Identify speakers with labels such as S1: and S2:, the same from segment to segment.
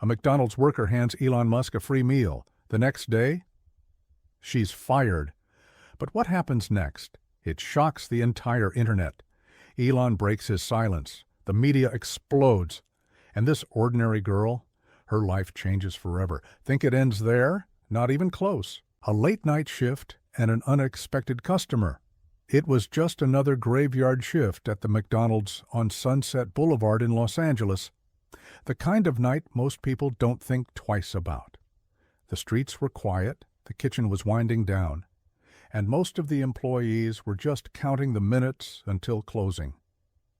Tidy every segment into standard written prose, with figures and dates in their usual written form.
S1: A McDonald's worker hands Elon Musk a free meal. The next day, she's fired. But what happens next? It shocks the entire internet. Elon breaks his silence. The media explodes. And this ordinary girl, her life changes forever. Think it ends there? Not even close. A late-night shift and an unexpected customer. It was just another graveyard shift at the McDonald's on Sunset Boulevard in Los Angeles. The kind of night most people don't think twice about. The streets were quiet, the kitchen was winding down, and most of the employees were just counting the minutes until closing.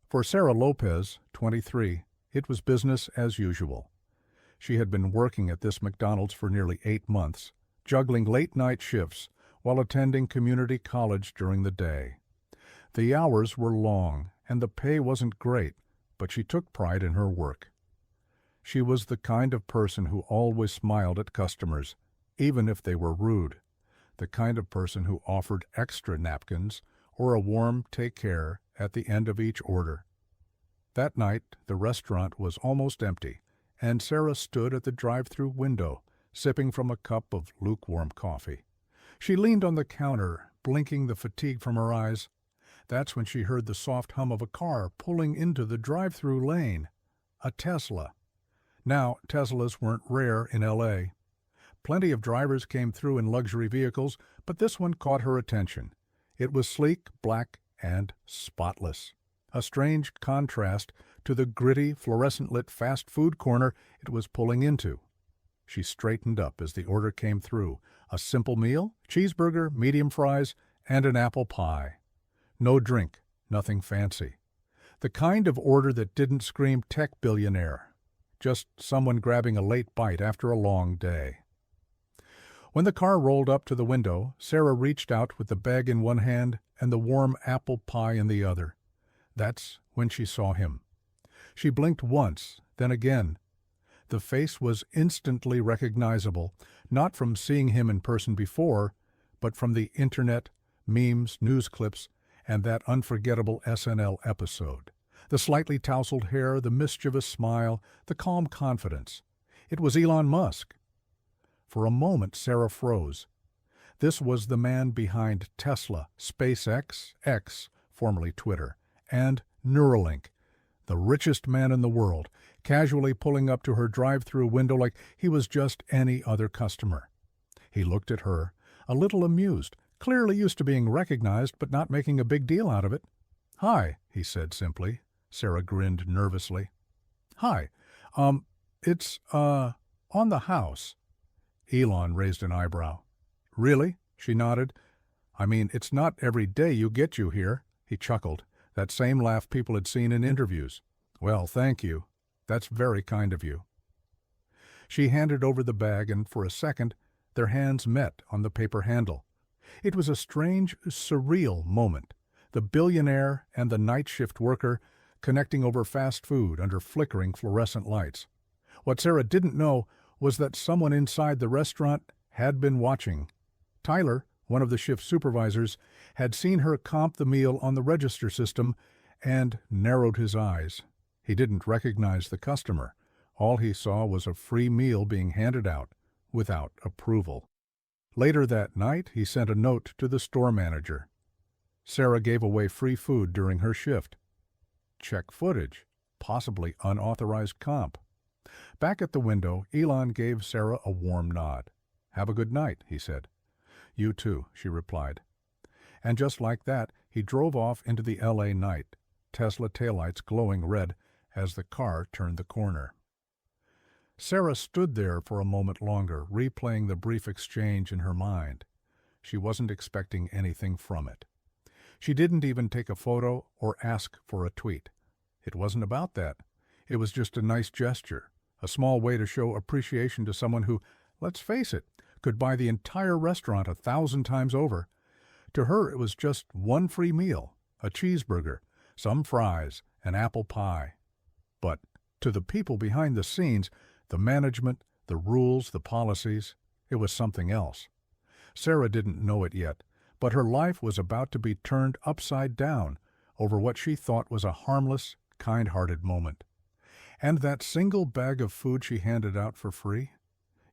S1: For Sarah Lopez, 23, it was business as usual. She had been working at this McDonald's for nearly 8 months, juggling late-night shifts while attending community college during the day. The hours were long, and the pay wasn't great, but she took pride in her work. She was the kind of person who always smiled at customers, even if they were rude. The kind of person who offered extra napkins or a warm "take care" at the end of each order. That night, the restaurant was almost empty, and Sarah stood at the drive-thru window, sipping from a cup of lukewarm coffee. She leaned on the counter, blinking the fatigue from her eyes. That's when she heard the soft hum of a car pulling into the drive-thru lane. A Tesla. Now, Teslas weren't rare in L.A. Plenty of drivers came through in luxury vehicles, but this one caught her attention. It was sleek, black, and spotless. A strange contrast to the gritty, fluorescent-lit fast food corner it was pulling into. She straightened up as the order came through. A simple meal, cheeseburger, medium fries, and an apple pie. No drink, nothing fancy. The kind of order that didn't scream tech billionaire. Just someone grabbing a late bite after a long day. When the car rolled up to the window, Sarah reached out with the bag in one hand and the warm apple pie in the other. That's when she saw him. She blinked once, then again. The face was instantly recognizable, not from seeing him in person before, but from the internet, memes, news clips, and that unforgettable SNL episode. The slightly tousled hair, the mischievous smile, the calm confidence. It was Elon Musk. For a moment, Sarah froze. This was the man behind Tesla, SpaceX, X, formerly Twitter, and Neuralink, the richest man in the world, casually pulling up to her drive-thru window like he was just any other customer. He looked at her, a little amused, clearly used to being recognized but not making a big deal out of it. "Hi," he said simply. Sarah grinned nervously. "Hi. It's on the house." Elon raised an eyebrow. "Really?" She nodded. "I mean, it's not every day you get you here." He chuckled, that same laugh people had seen in interviews. "Well, thank you. That's very kind of you." She handed over the bag, and for a second, their hands met on the paper handle. It was a strange, surreal moment. The billionaire and the night shift worker connecting over fast food under flickering fluorescent lights. What Sarah didn't know was that someone inside the restaurant had been watching. Tyler, one of the shift supervisors, had seen her comp the meal on the register system and narrowed his eyes. He didn't recognize the customer. All he saw was a free meal being handed out without approval. Later that night, he sent a note to the store manager. Sarah gave away free food during her shift. Check footage, possibly unauthorized comp. Back at the window, Elon gave Sarah a warm nod. "Have a good night," he said. "You too," she replied. And just like that, he drove off into the L.A. night, Tesla taillights glowing red as the car turned the corner. Sarah stood there for a moment longer, replaying the brief exchange in her mind. She wasn't expecting anything from it. She didn't even take a photo or ask for a tweet. It wasn't about that. It was just a nice gesture, a small way to show appreciation to someone who, let's face it, could buy the entire restaurant 1,000 times over. To her, it was just one free meal, a cheeseburger, some fries, an apple pie. But to the people behind the scenes, the management, the rules, the policies, it was something else. Sarah didn't know it yet, but her life was about to be turned upside down over what she thought was a harmless, kind-hearted moment. And that single bag of food she handed out for free?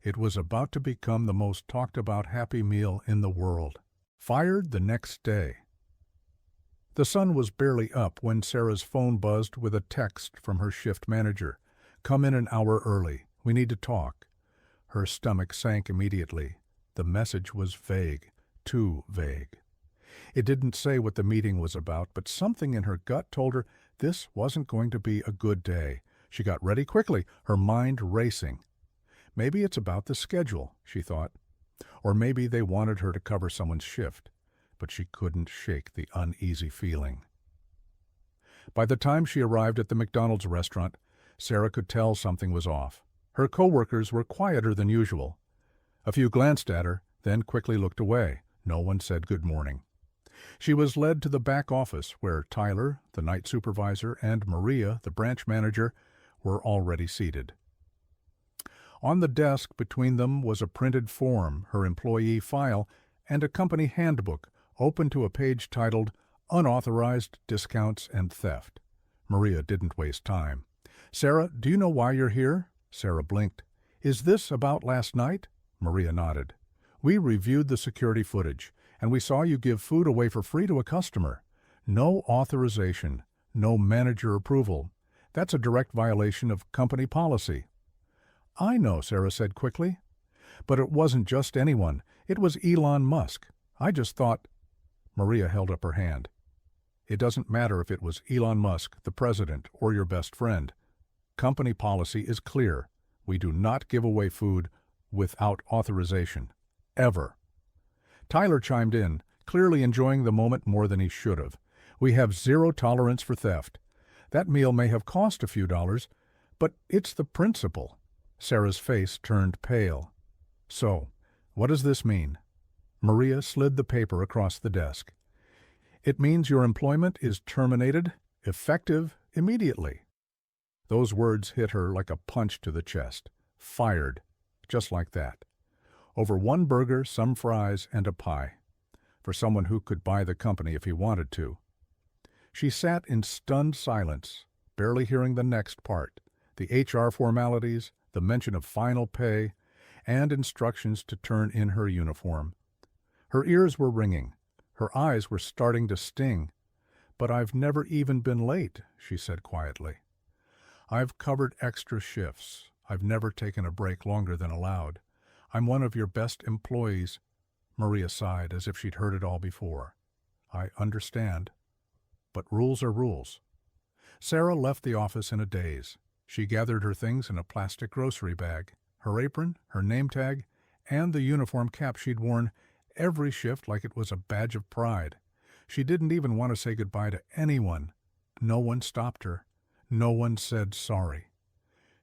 S1: It was about to become the most talked about Happy Meal in the world. Fired the next day. The sun was barely up when Sarah's phone buzzed with a text from her shift manager. "Come in an hour early. We need to talk." Her stomach sank immediately. The message was vague, too vague. It didn't say what the meeting was about, but something in her gut told her this wasn't going to be a good day. She got ready quickly, her mind racing. Maybe it's about the schedule, she thought. Or maybe they wanted her to cover someone's shift. But she couldn't shake the uneasy feeling. By the time she arrived at the McDonald's restaurant, Sarah could tell something was off. Her coworkers were quieter than usual. A few glanced at her, then quickly looked away. No one said good morning. She was led to the back office, where Tyler, the night supervisor, and Maria, the branch manager, were already seated. On the desk between them was a printed form, her employee file, and a company handbook, open to a page titled Unauthorized Discounts and Theft. Maria didn't waste time. "Sarah, do you know why you're here?" Sarah blinked. "Is this about last night?" Maria nodded. "We reviewed the security footage, and we saw you give food away for free to a customer. No authorization, no manager approval. That's a direct violation of company policy." "I know," Sarah said quickly. "But it wasn't just anyone. It was Elon Musk. I just thought—" Maria held up her hand. "It doesn't matter if it was Elon Musk, the president, or your best friend. Company policy is clear. We do not give away food without authorization. Ever." Tyler chimed in, clearly enjoying the moment more than he should have. "We have zero tolerance for theft. That meal may have cost a few dollars, but it's the principle." Sarah's face turned pale. "So, what does this mean?" Maria slid the paper across the desk. "It means your employment is terminated, effective immediately." Those words hit her like a punch to the chest. Fired. Just like that. Over one burger, some fries, and a pie. For someone who could buy the company if he wanted to. She sat in stunned silence, barely hearing the next part, the HR formalities, the mention of final pay, and instructions to turn in her uniform. Her ears were ringing. Her eyes were starting to sting. "But I've never even been late," she said quietly. "I've covered extra shifts. I've never taken a break longer than allowed. I'm one of your best employees." Maria sighed as if she'd heard it all before. "I understand. But rules are rules." Sarah left the office in a daze. She gathered her things in a plastic grocery bag, her apron, her name tag, and the uniform cap she'd worn every shift like it was a badge of pride. She didn't even want to say goodbye to anyone. No one stopped her. No one said sorry.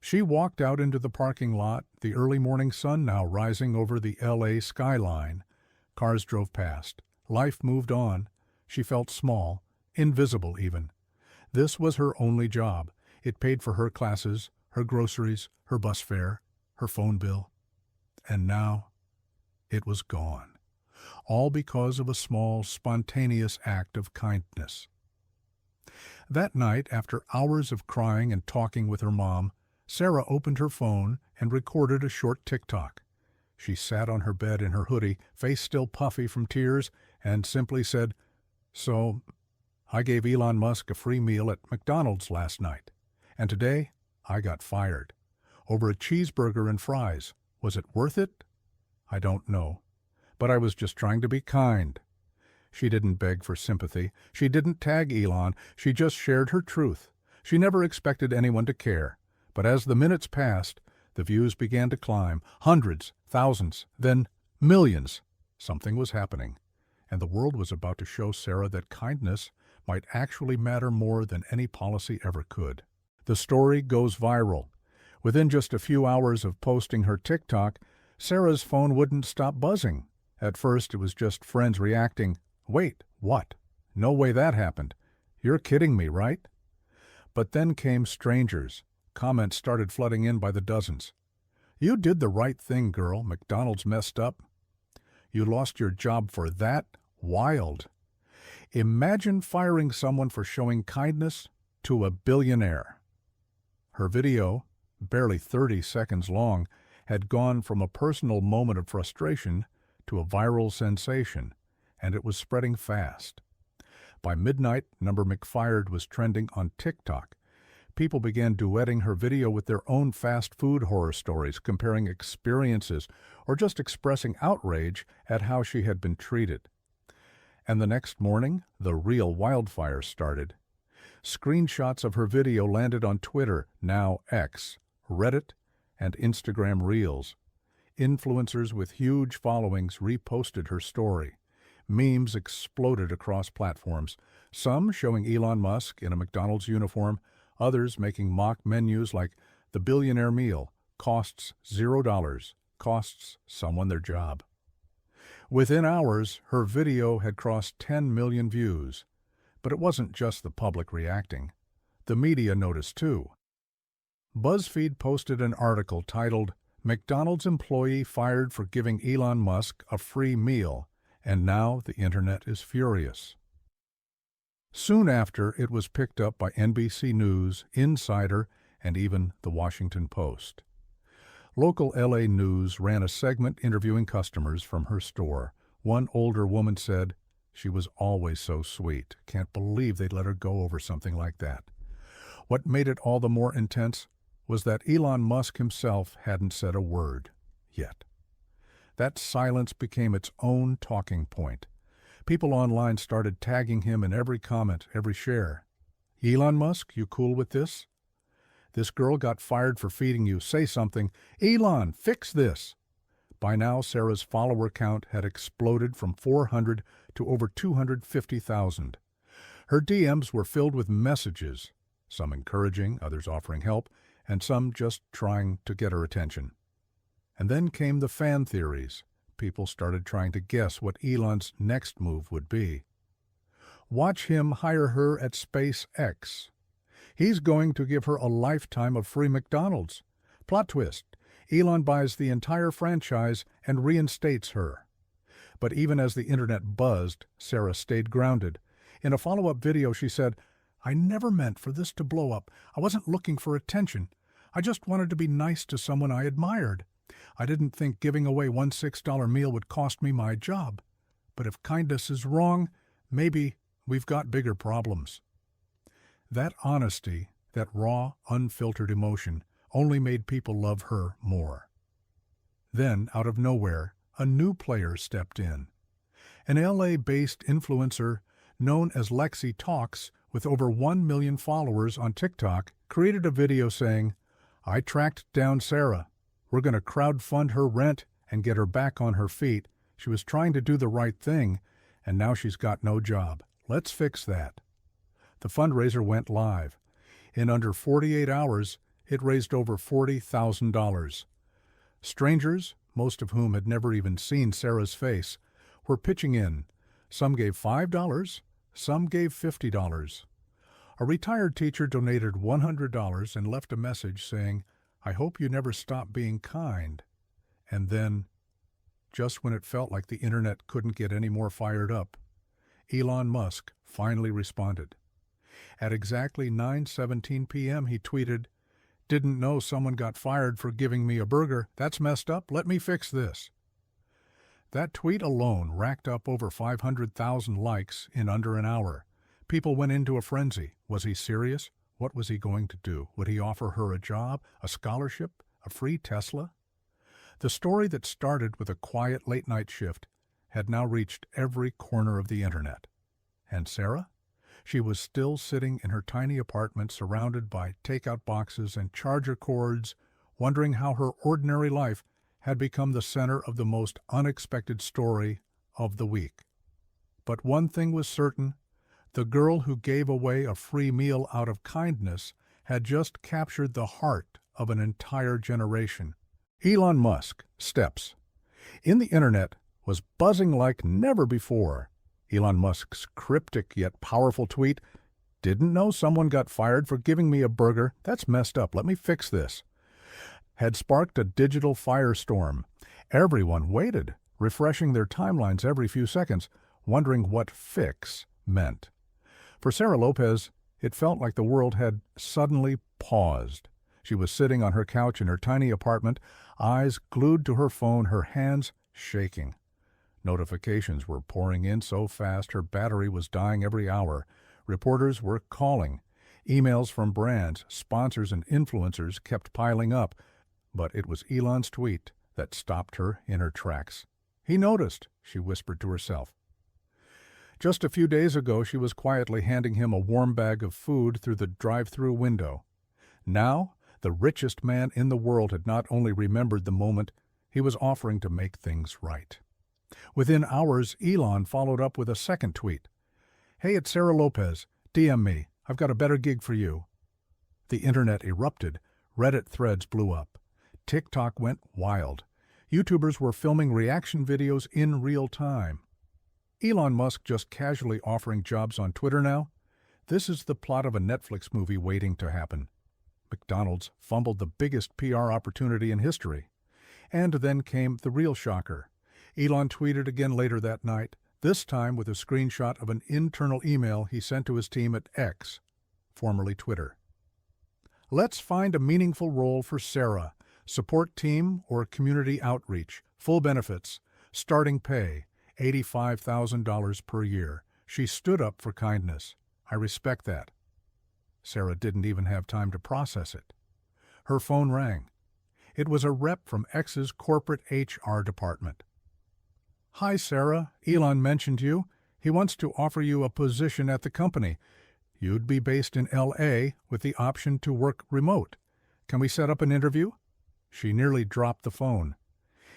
S1: She walked out into the parking lot, the early morning sun now rising over the L.A. skyline. Cars drove past. Life moved on. She felt small, invisible even. This was her only job. It paid for her classes, her groceries, her bus fare, her phone bill. And now it was gone. All because of a small, spontaneous act of kindness. That night, after hours of crying and talking with her mom, Sarah opened her phone and recorded a short TikTok. She sat on her bed in her hoodie, face still puffy from tears, and simply said, "So, I gave Elon Musk a free meal at McDonald's last night, and today I got fired. Over a cheeseburger and fries. Was it worth it? I don't know. But I was just trying to be kind." She didn't beg for sympathy. She didn't tag Elon. She just shared her truth. She never expected anyone to care. But as the minutes passed, the views began to climb. Hundreds, thousands, then millions. Something was happening. And the world was about to show Sarah that kindness might actually matter more than any policy ever could. The story goes viral. Within just a few hours of posting her TikTok, Sarah's phone wouldn't stop buzzing. At first, it was just friends reacting. "Wait, what? No way that happened. You're kidding me, right?" But then came strangers. Comments started flooding in by the dozens. "You did the right thing, girl. McDonald's messed up. You lost your job for that? Wild. Imagine firing someone for showing kindness to a billionaire." Her video, barely 30 seconds long, had gone from a personal moment of frustration to a viral sensation, and it was spreading fast. By midnight, Number McFired was trending on TikTok. People began duetting her video with their own fast food horror stories, comparing experiences, or just expressing outrage at how she had been treated. And the next morning, the real wildfire started. Screenshots of her video landed on Twitter, now X, Reddit, and Instagram Reels. Influencers with huge followings reposted her story. Memes exploded across platforms, some showing Elon Musk in a McDonald's uniform, others making mock menus like the billionaire meal, costs $0, costs someone their job. Within hours, her video had crossed 10 million views. But it wasn't just the public reacting. The media noticed too. BuzzFeed posted an article titled, "McDonald's Employee Fired for Giving Elon Musk a Free Meal," and now the internet is furious. Soon after, it was picked up by NBC News, Insider, and even The Washington Post. Local LA News ran a segment interviewing customers from her store. One older woman said, "She was always so sweet. Can't believe they'd let her go over something like that." What made it all the more intense was that Elon Musk himself hadn't said a word yet. That silence became its own talking point. People online started tagging him in every comment, every share. "Elon Musk, you cool with this? This girl got fired for feeding you. Say something. Elon, fix this." By now, Sarah's follower count had exploded from 400 to over 250,000. Her DMs were filled with messages, some encouraging, others offering help, and some just trying to get her attention. And then came the fan theories. People started trying to guess what Elon's next move would be. Watch him hire her at SpaceX. He's going to give her a lifetime of free McDonald's. Plot twist. Elon buys the entire franchise and reinstates her. But even as the internet buzzed, Sarah stayed grounded. In a follow-up video, she said, "I never meant for this to blow up. I wasn't looking for attention. I just wanted to be nice to someone I admired. I didn't think giving away one $6 meal would cost me my job. But if kindness is wrong, maybe we've got bigger problems." That honesty, that raw, unfiltered emotion, only made people love her more. Then, out of nowhere, a new player stepped in. An LA-based influencer known as Lexi Talks, with over 1 million followers on TikTok, created a video saying, "I tracked down Sarah. We're going to crowdfund her rent and get her back on her feet. She was trying to do the right thing, and now she's got no job. Let's fix that." The fundraiser went live. In under 48 hours, it raised over $40,000. Strangers, most of whom had never even seen Sarah's face, were pitching in. Some gave $5, some gave $50. A retired teacher donated $100 and left a message saying, "I hope you never stop being kind." And then, just when it felt like the internet couldn't get any more fired up, Elon Musk finally responded. At exactly 9:17 p.m., he tweeted, "Didn't know someone got fired for giving me a burger. That's messed up. Let me fix this." That tweet alone racked up over 500,000 likes in under an hour. People went into a frenzy. Was he serious? What was he going to do? Would he offer her a job, a scholarship, a free Tesla? The story that started with a quiet late-night shift had now reached every corner of the internet. And Sarah? She was still sitting in her tiny apartment surrounded by takeout boxes and charger cords, wondering how her ordinary life had become the center of the most unexpected story of the week. But one thing was certain: the girl who gave away a free meal out of kindness had just captured the heart of an entire generation. Elon Musk, steps. In the internet was buzzing like never before. Elon Musk's cryptic yet powerful tweet, "Didn't know someone got fired for giving me a burger. That's messed up. Let me fix this," had sparked a digital firestorm. Everyone waited, refreshing their timelines every few seconds, wondering what fix meant. For Sarah Lopez, it felt like the world had suddenly paused. She was sitting on her couch in her tiny apartment, eyes glued to her phone, her hands shaking. Notifications were pouring in so fast her battery was dying every hour. Reporters were calling. Emails from brands, sponsors, and influencers kept piling up. But it was Elon's tweet that stopped her in her tracks. "He noticed," she whispered to herself. Just a few days ago, she was quietly handing him a warm bag of food through the drive-through window. Now, the richest man in the world had not only remembered the moment, he was offering to make things right. Within hours, Elon followed up with a second tweet. "Hey, it's Sarah Lopez. DM me. I've got a better gig for you." The internet erupted. Reddit threads blew up. TikTok went wild. YouTubers were filming reaction videos in real time. Elon Musk just casually offering jobs on Twitter now? This is the plot of a Netflix movie waiting to happen. McDonald's fumbled the biggest PR opportunity in history. And then came the real shocker. Elon tweeted again later that night, this time with a screenshot of an internal email he sent to his team at X, formerly Twitter. "Let's find a meaningful role for Sarah. Support team or community outreach. Full benefits. Starting pay. $85,000 per year. She stood up for kindness. I respect that." Sarah didn't even have time to process it. Her phone rang. It was a rep from X's corporate HR department. "Hi, Sarah. Elon mentioned you. He wants to offer you a position at the company. You'd be based in LA with the option to work remote. Can we set up an interview?" She nearly dropped the phone.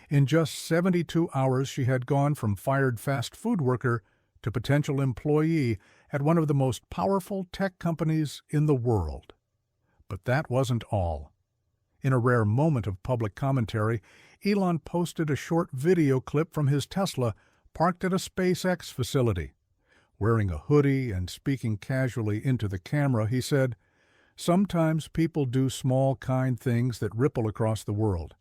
S1: In just 72 hours, she had gone from fired fast food worker to potential employee at one of the most powerful tech companies in the world. But that wasn't all. In a rare moment of public commentary, Elon posted a short video clip from his Tesla parked at a SpaceX facility. Wearing a hoodie and speaking casually into the camera, he said, "Sometimes people do small, kind things that ripple across the world.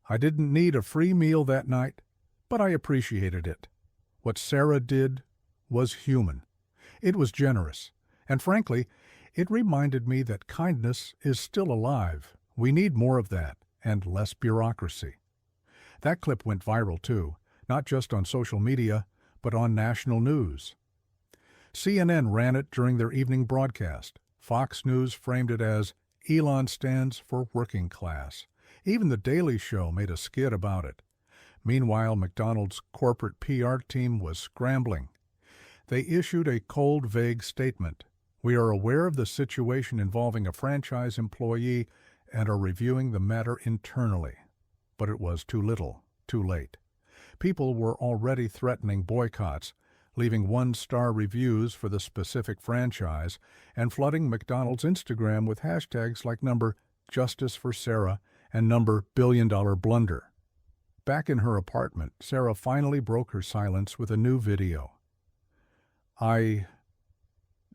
S1: I didn't need a free meal that night, but I appreciated it. What Sarah did was human. It was generous. And frankly, it reminded me that kindness is still alive. We need more of that and less bureaucracy." That clip went viral too, not just on social media, but on national news. CNN ran it during their evening broadcast. Fox News framed it as "Elon stands for working class." Even The Daily Show made a skit about it. Meanwhile, McDonald's corporate PR team was scrambling. They issued a cold, vague statement. "We are aware of the situation involving a franchise employee and are reviewing the matter internally." But it was too little, too late. People were already threatening boycotts, leaving one-star reviews for the specific franchise, and flooding McDonald's Instagram with hashtags like #JusticeForSarah and #Billion-Blunder. Back in her apartment, Sarah finally broke her silence with a new video. "I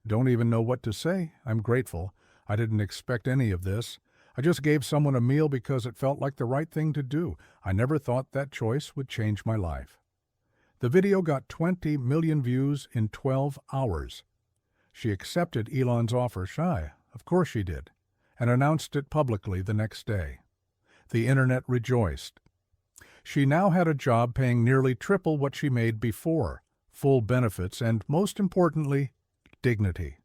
S1: don't even know what to say. I'm grateful. I didn't expect any of this. I just gave someone a meal because it felt like the right thing to do. I never thought that choice would change my life." The video got 20 million views in 12 hours. She accepted Elon's offer, of course she did, and announced it publicly the next day. The internet rejoiced. She now had a job paying nearly triple what she made before, full benefits, and most importantly, dignity.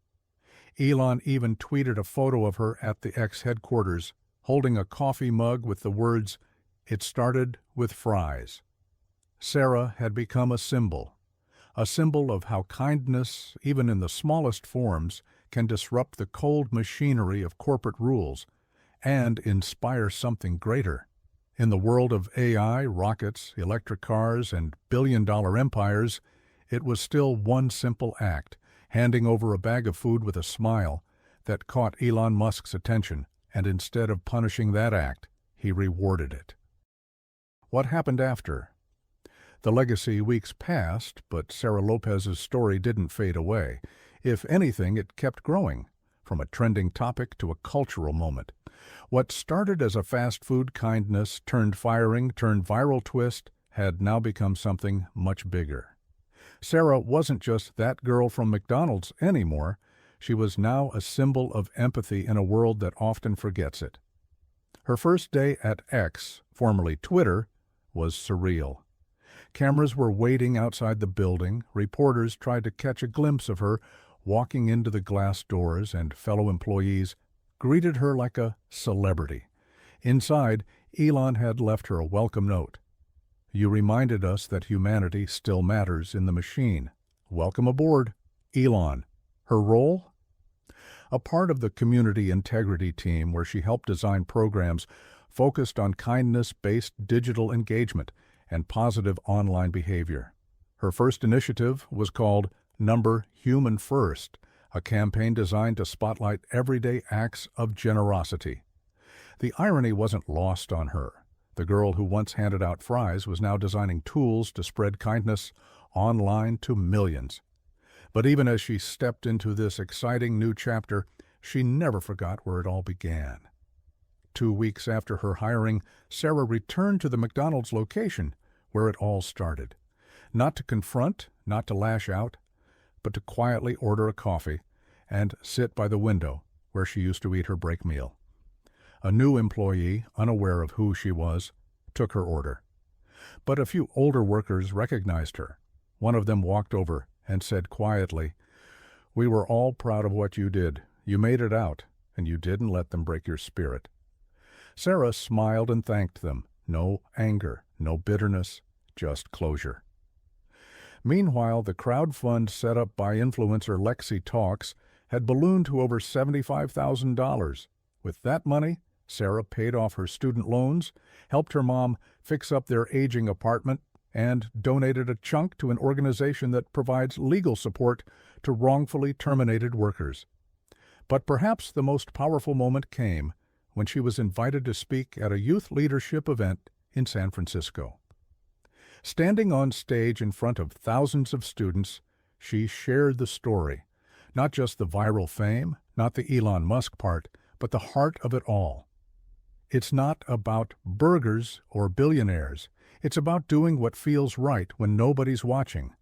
S1: Elon even tweeted a photo of her at the X headquarters, holding a coffee mug with the words, "It started with fries." Sarah had become a symbol of how kindness, even in the smallest forms, can disrupt the cold machinery of corporate rules and inspire something greater. In the world of AI, rockets, electric cars, and billion-dollar empires, it was still one simple act, handing over a bag of food with a smile, that caught Elon Musk's attention, and instead of punishing that act, he rewarded it. What happened after? The legacy weeks passed, but Sarah Lopez's story didn't fade away. If anything, it kept growing, from a trending topic to a cultural moment. What started as a fast food kindness turned viral twist had now become something much bigger. Sarah wasn't just that girl from McDonald's anymore. She was now a symbol of empathy in a world that often forgets it. Her first day at X, formerly Twitter, was surreal. Cameras were waiting outside the building, reporters tried to catch a glimpse of her walking into the glass doors, and fellow employees greeted her like a celebrity. Inside, Elon had left her a welcome note. "You reminded us that humanity still matters in the machine. Welcome aboard, Elon." Her role? A part of the community integrity team where she helped design programs focused on kindness-based digital engagement and positive online behavior. Her first initiative was called Number Human First, a campaign designed to spotlight everyday acts of generosity. The irony wasn't lost on her. The girl who once handed out fries was now designing tools to spread kindness online to millions. But even as she stepped into this exciting new chapter, she never forgot where it all began. 2 weeks after her hiring, Sarah returned to the McDonald's location where it all started. Not to confront, not to lash out, but to quietly order a coffee and sit by the window where she used to eat her break meal. A new employee, unaware of who she was, took her order. But a few older workers recognized her. One of them walked over and said quietly, "We were all proud of what you did. You made it out, and you didn't let them break your spirit." Sarah smiled and thanked them. No anger, no bitterness, just closure. Meanwhile, the crowd fund set up by influencer Lexi Talks had ballooned to over $75,000. With that money, Sarah paid off her student loans, helped her mom fix up their aging apartment, and donated a chunk to an organization that provides legal support to wrongfully terminated workers. But perhaps the most powerful moment came when she was invited to speak at a youth leadership event in San Francisco. Standing on stage in front of thousands of students, she shared the story, not just the viral fame, not the Elon Musk part, but the heart of it all. It's not about burgers or billionaires. It's about doing what feels right when nobody's watching.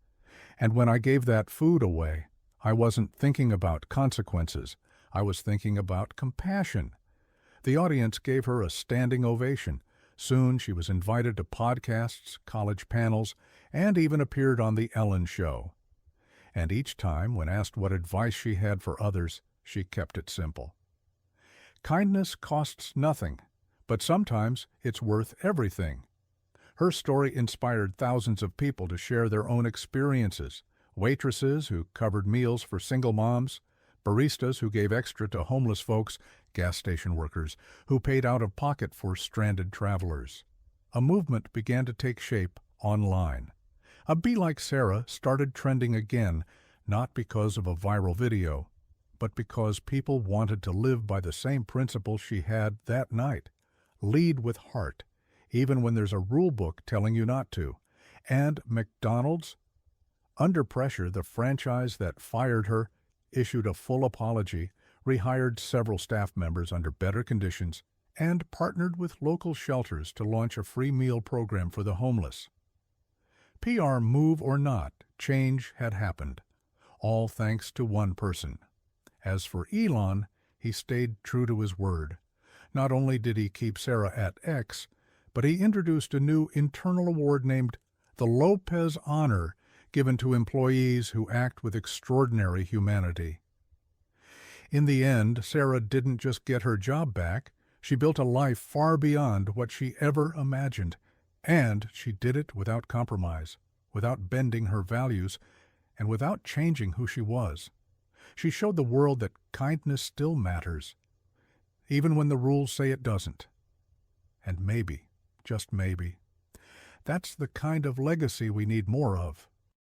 S1: And when I gave that food away, I wasn't thinking about consequences. I was thinking about compassion. The audience gave her a standing ovation. Soon she was invited to podcasts, college panels, and even appeared on The Ellen Show. And each time, when asked what advice she had for others, she kept it simple. Kindness costs nothing, but sometimes it's worth everything. Her story inspired thousands of people to share their own experiences. Waitresses who covered meals for single moms, baristas who gave extra to homeless folks, gas station workers who paid out of pocket for stranded travelers. A movement began to take shape online. A Be Like Sarah started trending again, not because of a viral video, but because people wanted to live by the same principles she had that night. Lead with heart, even when there's a rule book telling you not to. And McDonald's? Under pressure, the franchise that fired her issued a full apology, rehired several staff members under better conditions, and partnered with local shelters to launch a free meal program for the homeless. PR move or not, change had happened, all thanks to one person. As for Elon, he stayed true to his word. Not only did he keep Sarah at X, but he introduced a new internal award named the Lopez Honor, given to employees who act with extraordinary humanity. In the end, Sarah didn't just get her job back, she built a life far beyond what she ever imagined. And she did it without compromise, without bending her values, and without changing who she was. She showed the world that kindness still matters, even when the rules say it doesn't. And maybe, just maybe, that's the kind of legacy we need more of.